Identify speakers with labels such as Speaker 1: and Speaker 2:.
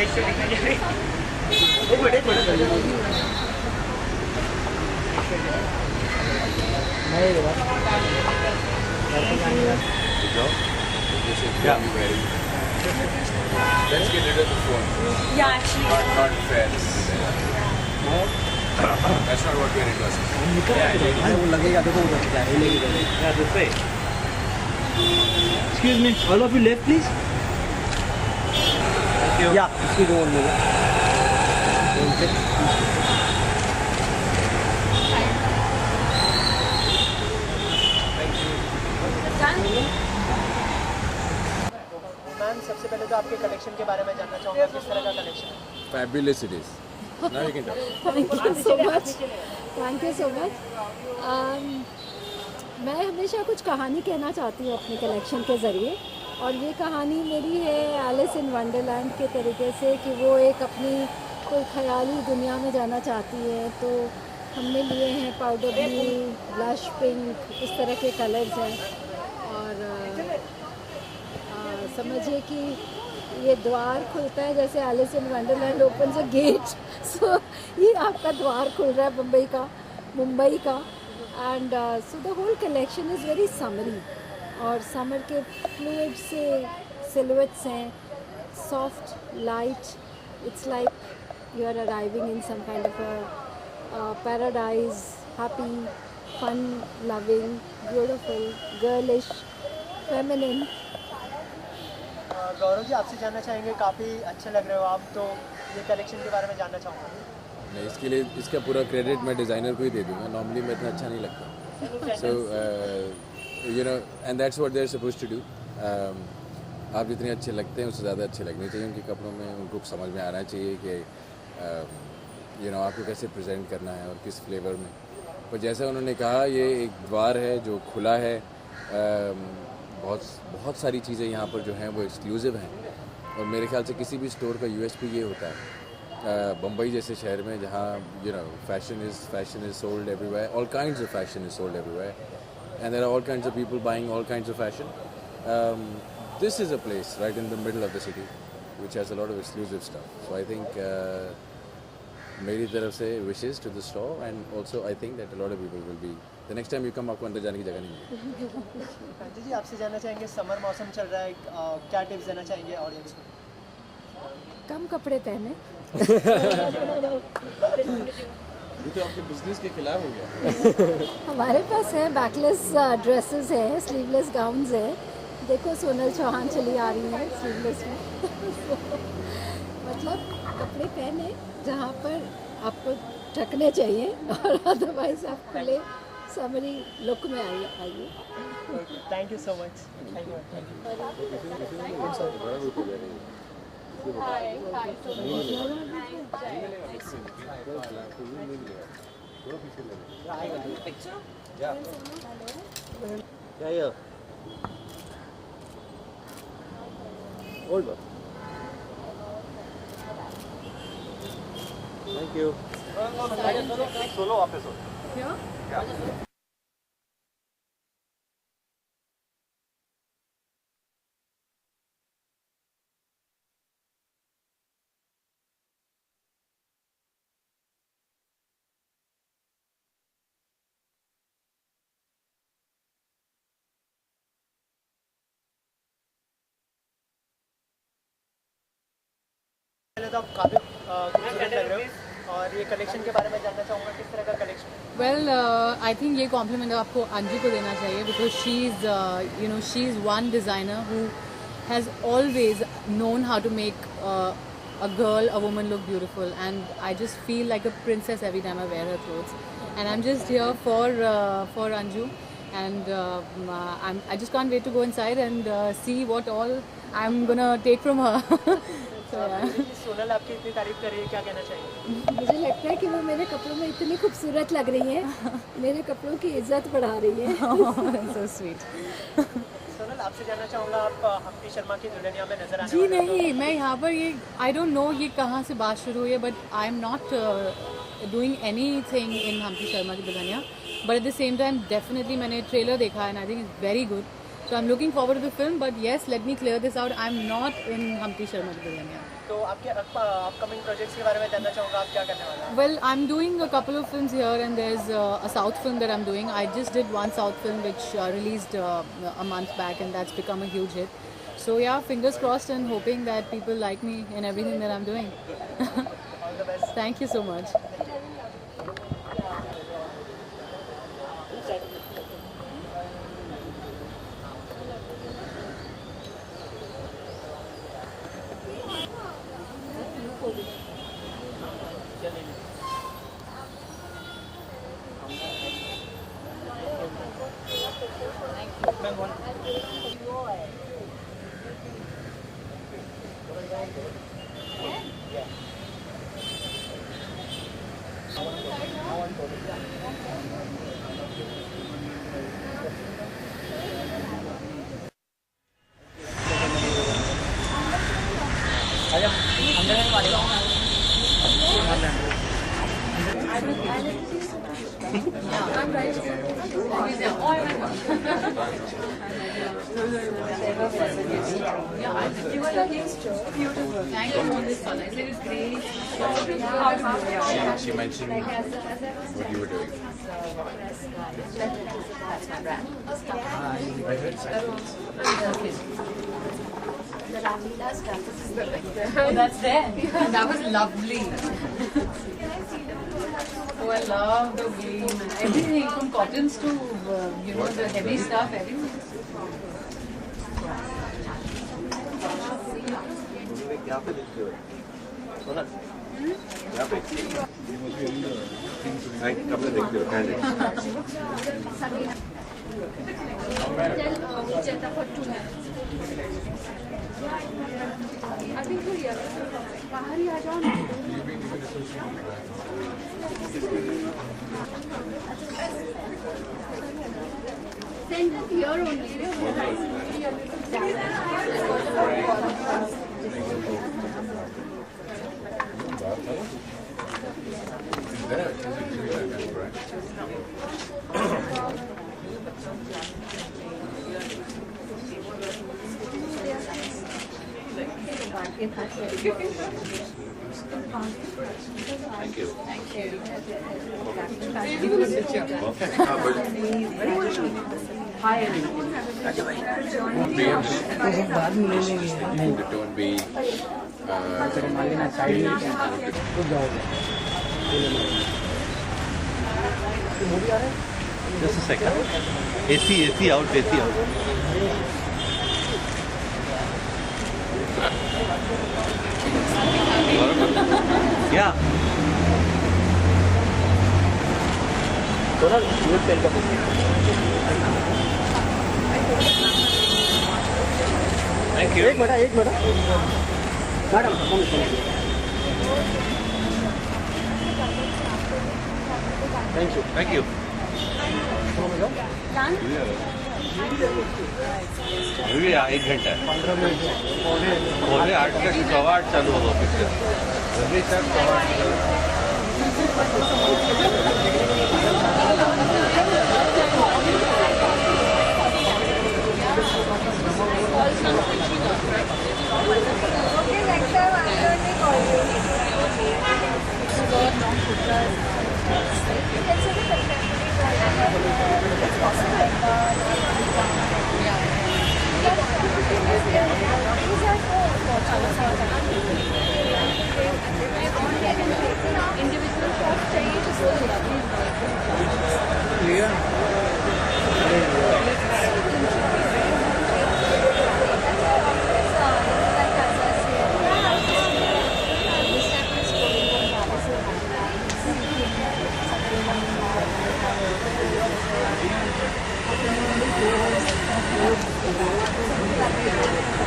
Speaker 1: Yeah. Let's get rid of the phone.
Speaker 2: Yeah, actually.
Speaker 1: Not fair. That's not what we're interested
Speaker 3: Yeah, this way. Excuse me, all of you left, please. Thank you. Yeah, excuse me 1 minute.
Speaker 4: Ma'am सबसे पहले तो आपके collection के बारे में जानना चाहूँगा, किस तरह का कलेक्शन है?
Speaker 1: Fabulous it is. Now you can talk.
Speaker 5: Thank you so much. Thank you so much. मैं हमेशा कुछ कहानी कहना चाहती हूँ अपने कलेक्शन के ज़रिए, और ये कहानी मेरी है एलिस इन वंडरलैंड के तरीके से कि वो एक अपनी कोई ख़याली दुनिया में जाना चाहती है। तो हमने लिए हैं पाउडर ब्लू, ब्लश पिंक, इस तरह के कलर्स हैं। और समझिए कि ये द्वार खुलता है जैसे Alice in Wonderland open a gate, so ये आपका द्वार खुल रहा है मुंबई का। And so the whole collection is very summery, और समर के फ्लूइड से सिलुएट्स हैं, soft light, it's like you are arriving in some kind of a paradise, happy, fun loving, beautiful, girlish, feminine.
Speaker 4: Gaurav ji, आपसे जानना चाहेंगे, काफ़ी अच्छे लग रहे हो आप, तो ये कलेक्शन के बारे में जानना चाहूँगा।
Speaker 1: मैं इसके लिए इसका पूरा क्रेडिट मैं डिज़ाइनर को ही दे दूँगा। नॉर्मली मैं इतना अच्छा नहीं लगता, so you know, and that's what they are supposed to do. आप जितने अच्छे लगते हैं उससे ज़्यादा अच्छे लगने चाहिए उनके कपड़ों में। उनको समझ में आना चाहिए कि यू नो आपको कैसे प्रेजेंट करना है और किस फ्लेवर में। और जैसा उन्होंने कहा, ये एक द्वार है जो खुला है। बहुत सारी चीज़ें यहाँ पर जो हैं वो एक्सक्लूसिव हैं, और मेरे ख्याल से किसी भी स्टोर का यूएसपी ये होता है। बम्बई जैसे शहर में जहाँ you know fashion is sold everywhere, all kinds of fashion is sold everywhere, and there are all kinds of people buying all kinds of fashion. This is a place right in the middle of the city which has a lot of exclusive stuff. So I think मेरी तरफ से wishes to the store, and also I think that a lot of people will be, the next time you come आपको अंदर जाने की जगह नहीं मिलेगी।
Speaker 4: कांति जी, आपसे जानना चाहेंगे, समर मौसम चल रहा है, क्या टिप्स देना चाहेंगे ऑडियंस को?
Speaker 5: कम कपड़े पहने।
Speaker 1: ये तो आपके बिजनेस के खिलाफ हो गया।
Speaker 5: हमारे पास है बैकलेस ड्रेसेस है, स्लीवलेस गाउन्स है। देखो सोनल चौहान चली आ रही है स्लीवलेस में। मतलब कपड़े पहने जहाँ पर आपको ढकने चाहिए, और अदरवाइज आप खुले समरी लुक में आइए।
Speaker 4: Thank you so much.
Speaker 3: Yeah. Old one. Thank you. Solo office.
Speaker 2: Yeah?
Speaker 1: Yeah.
Speaker 4: पहले तो आप काफ़ी खूबसूरत लग रहे हो, और ये कलेक्शन के बारे में जानना चाहूँगा, किस तरह का कलेक्शन?
Speaker 2: Well, I think ये compliment आपको अंजू को देना चाहिए, because she's one designer who has always known how to make a woman look beautiful, and I just feel like a princess every time I wear her clothes, and I'm just here for Anju, and I just can't wait to go inside and see what all I'm gonna take from her.
Speaker 4: Sonal आपकी इतनी तारीफ कर रही है, क्या कहना चाहिए?
Speaker 5: मुझे लगता है कि वो मेरे कपड़ों में इतनी खूबसूरत लग रही है, मेरे कपड़ों की इज्जत बढ़ा रही है।
Speaker 2: So sweet.
Speaker 4: सोनल, आपसे जानना चाहूँगा, आप हम्पी शर्मा की दुल्हनिया में नजर आने
Speaker 2: जी नहीं, मैं यहाँ पर ये आई डोंट नो ये कहाँ से बात शुरू हुई है, but I am not doing anything in Humpty Sharma Ki Dulhania, but at the same time definitely मैंने ट्रेलर देखा and I think it's very good, so I am looking forward to the film, but yes let me clear this out, I am not in Humpty Sharma Ki Dulhania.
Speaker 4: तो आपके upcoming projects के बारे में जानना चाहूँगा, आप क्या करने वाले हैं?
Speaker 2: Well, I'm doing a couple of films here, and there's a South film that I'm doing. I just did one South film which released a month back, and that's become a huge hit. So yeah, fingers crossed and hoping that people like me in everything that I'm doing.
Speaker 4: All the best.
Speaker 2: Thank you so much. Thank you for this color. It is great.
Speaker 1: She mentioned what you were doing.
Speaker 2: Oh, that's there. That was lovely. Oh, I love the green. Everything from cottons to the heavy stuff. Everything.
Speaker 3: यहाँ पे देखते हो सोनल, यहाँ पे कब से देखते हो क्या
Speaker 5: बाहर ही आ जाओ ना। Center here only.
Speaker 3: Thank you.
Speaker 1: Don't be
Speaker 3: Just a second. AC out, AC out. Yeah. Sonal, you will tell them. Thank you. एक मिनट. Madam, Thank you. अभी 1 घंटा 15 मिनट 8 तक 8:15 चालू होगा पिक्चर अभी तक
Speaker 5: individual shots चाहिए तो
Speaker 3: Thank you.